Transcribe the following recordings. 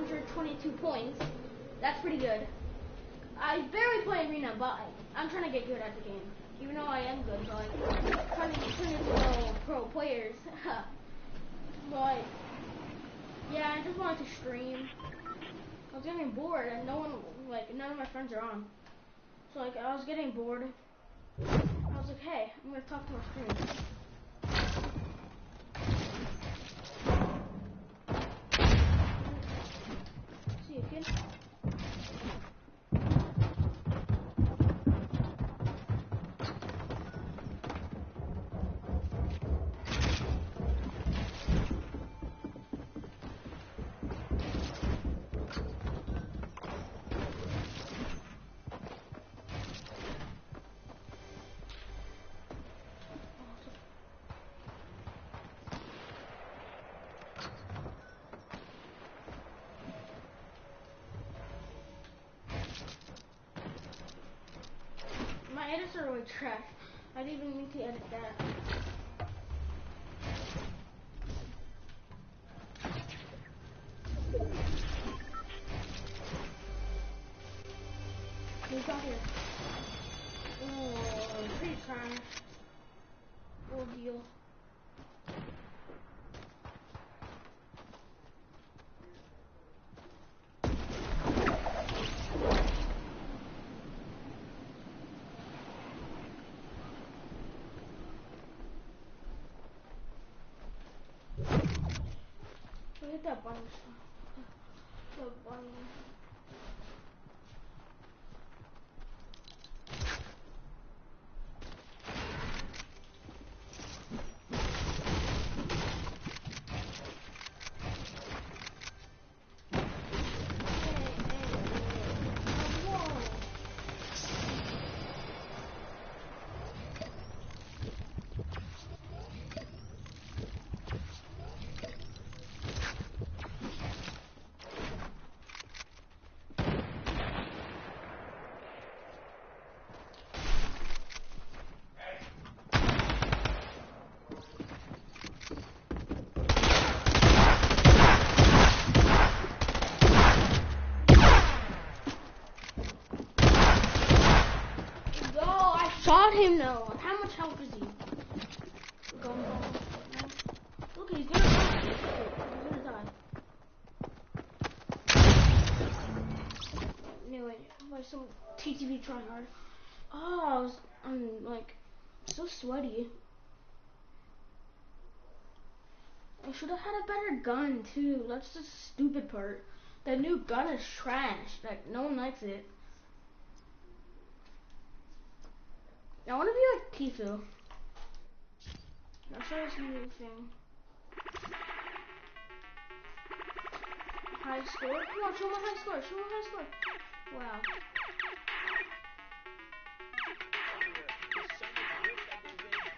122 points. That's pretty good. I barely play Arena, but I'm trying to get good at the game. Even though I am good, but like, trying to turn into pro players. But yeah, I just wanted to stream. I was getting bored, and none of my friends are on. So like, I was getting bored. I was like, hey, I'm gonna talk to my stream. See you, kid. My edits are really trash. I didn't even mean to edit that. Who's got here? Oh, pretty trash. Ordeal. Look at that bunny. The bunny. Shot him though. How much health is he? Look, he's gonna die. He's gonna die. Anyway, by some TTV tryhard. Oh, I'm like so sweaty. I should have had a better gun too. That's the stupid part. The new gun is trash. Like no one likes it. I want to be like Tifu. That's this new thing. High score? Come on, show my high score. Show my high score. Wow.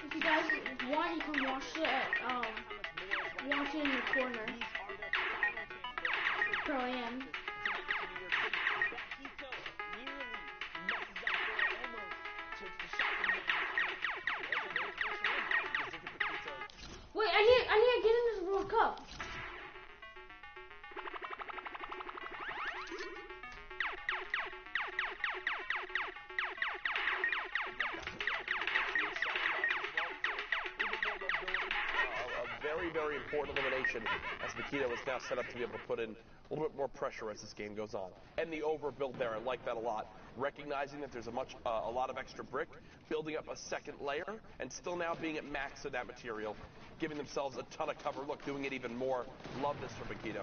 If you guys want, you can watch it at watch it in the corner. Pro Am. Wait, I need to get in this World Cup. Very important elimination as Makito is now set up to be able to put in a little bit more pressure as this game goes on. And the overbuild there, I like that a lot. Recognizing that there's a lot of extra brick, building up a second layer, and still now being at max of that material, giving themselves a ton of cover. Look, doing it even more. Love this from Makito.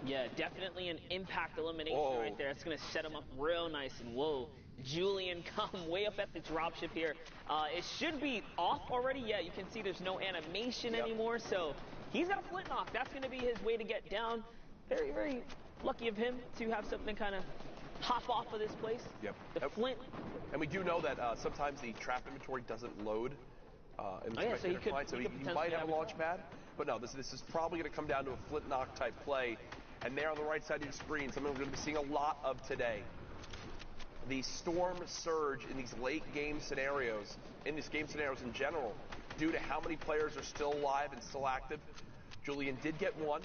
Yeah, definitely an impact elimination right there. It's going to set him up real nice. And whoa, Julian come way up at the dropship here. It should be off already. Yeah, you can see there's no animation anymore. So he's got a flint knock. That's going to be his way to get down. Very, very lucky of him to have something kind of hop off of this place. Yep. The flint. And we do know that sometimes the trap inventory doesn't load in the spectator client, so he might have a launch pad. But no, this is probably going to come down to a flint knock type play. And there on the right side of your screen, something we're going to be seeing a lot of today. The storm surge in these late game scenarios, in these game scenarios in general, due to how many players are still alive and still active. Julian did get one.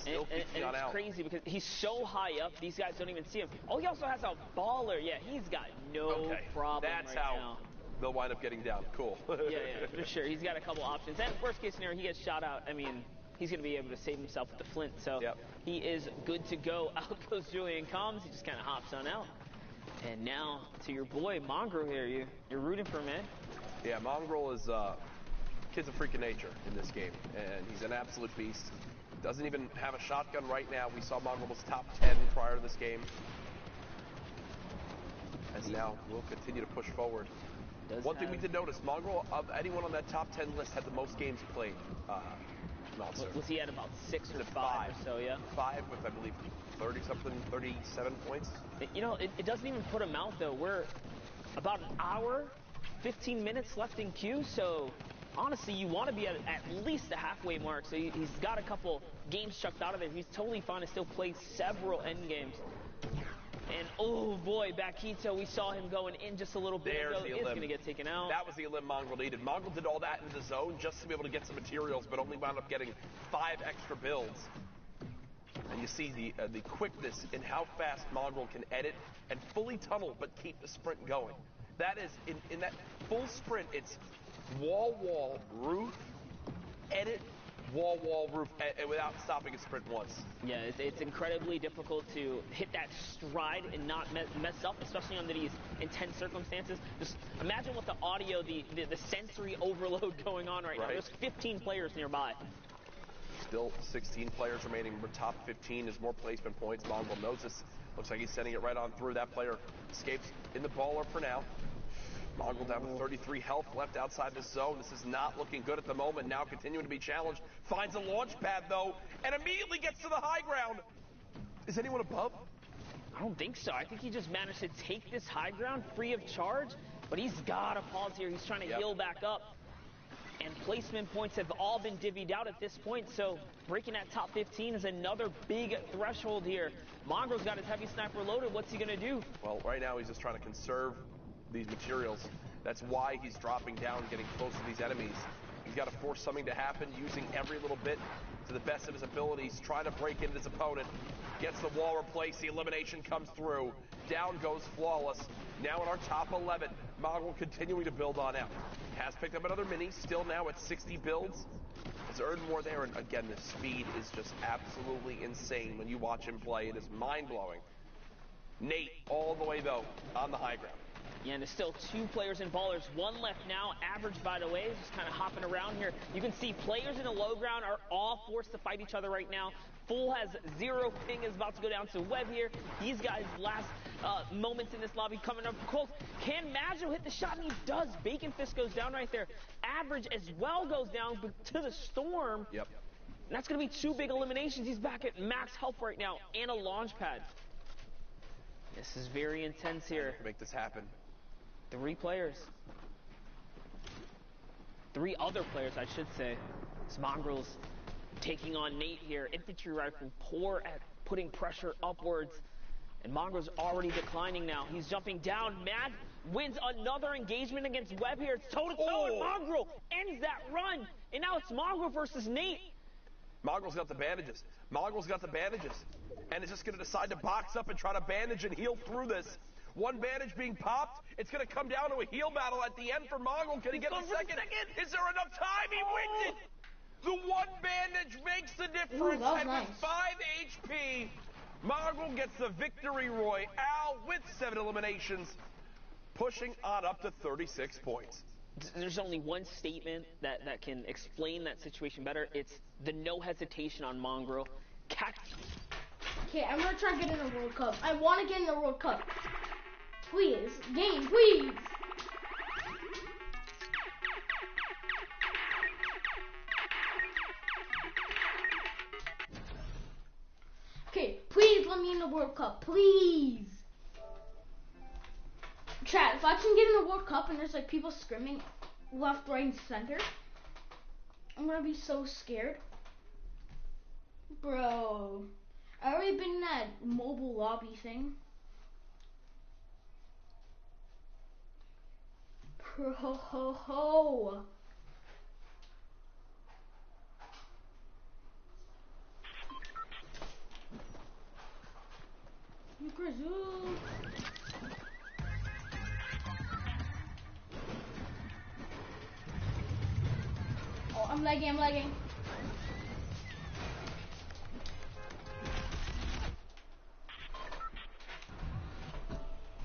Still peeking on out. It's crazy because he's so high up, these guys don't even see him. Oh, he also has a baller. Yeah, he's got no problem That's right how now. They'll wind up getting down. Cool. yeah, for sure. He's got a couple options. And worst case scenario, he gets shot out. I mean, he's going to be able to save himself with the flint. So he is good to go. Out goes Julian Combs. He just kind of hops on out. And now to your boy, Mongrel here. You're rooting for him, man. Yeah, Mongrel is kid's a freak of nature in this game. And he's an absolute beast. Doesn't even have a shotgun right now. We saw Mongrel was top 10 prior to this game. As now we'll continue to push forward. One thing we did notice, Mongrel, of anyone on that top 10 list, had the most games played. Was he at about 6 or 5 or so, yeah? 5 with, I believe, 30-something, 37 points. You know, it doesn't even put him out, though. We're about an hour, 15 minutes left in queue, so honestly, you want to be at least the halfway mark. So he's got a couple games chucked out of there. He's totally fine to still play several end games. And, oh, boy, Bakito, we saw him going in just a little bit ago. He's going to get taken out. That was the elim Mongrel needed. Mongrel did all that in the zone just to be able to get some materials, but only wound up getting 5 extra builds. And you see the quickness in how fast Mongrel can edit and fully tunnel, but keep the sprint going. That is, in that full sprint, it's wall, roof, edit, wall, roof, without stopping a sprint once. Yeah, it's incredibly difficult to hit that stride and not mess up, especially under these intense circumstances. Just imagine what the audio, the sensory overload going on right now. There's 15 players nearby. Still 16 players remaining. We're top 15 is more placement points. Mongrel knows this. Looks like he's sending it right on through. That player escapes in the baller for now. Mongrel down to 33 health left outside the zone. This is not looking good at the moment. Now continuing to be challenged. Finds a launch pad, though, and immediately gets to the high ground. Is anyone above? I don't think so. I think he just managed to take this high ground free of charge, but he's got to pause here. He's trying to heal back up. And placement points have all been divvied out at this point, so breaking that top 15 is another big threshold here. Mongrel's got his heavy sniper loaded. What's he going to do? Well, right now he's just trying to conserve these materials. That's why he's dropping down, getting close to these enemies. He's got to force something to happen, using every little bit to the best of his abilities, trying to break into his opponent. Gets the wall replaced, the elimination comes through. Down goes Flawless. Now in our top 11, Mongrel continuing to build on out. Has picked up another mini, still now at 60 builds. Has earned more there, and again, the speed is just absolutely insane when you watch him play. It is mind-blowing. Nate, all the way, though, on the high ground. Yeah, and there's still 2 players in ballers. 1 left now. Average, by the way, is just kind of hopping around here. You can see players in the low ground are all forced to fight each other right now. Full has 0 ping, is about to go down to Webb here. These guys' last moments in this lobby coming up close. Can Magio hit the shot? And he does. Bacon Fist goes down right there. Average as well goes down, but to the Storm. Yep. And that's going to be 2 big eliminations. He's back at max health right now and a launch pad. This is very intense here. Make this happen. 3 players. 3 other players, I should say. Mongrel's taking on Nate here. Infantry rifle, poor at putting pressure upwards. And Mongrel's already declining now. He's jumping down. Mad wins another engagement against Webb here. It's toe-to-toe, and Mongrel ends that run. And now it's Mongrel versus Nate. Mongrel's got the bandages. Mongrel's got the bandages. And is just going to decide to box up and try to bandage and heal through this. 1 bandage being popped. It's going to come down to a heal battle at the end for Mongrel. Can he get the second? Is there enough time? He wins it. The 1 bandage makes the difference. And with 5 HP, Mongrel gets the victory royale with 7 eliminations, pushing on up to 36 points. There's only one statement that can explain that situation better. It's the no hesitation on Mongrel. Okay, I'm going to try to get in the World Cup. I want to get in the World Cup. Please. Game, please. Okay, please let me in the World Cup. Please. Chat, if I can get in the World Cup and there's like people screaming left, right, and center, I'm going to be so scared. Bro. I already been in that mobile lobby thing. Bro. Kazoo. Oh, I'm lagging.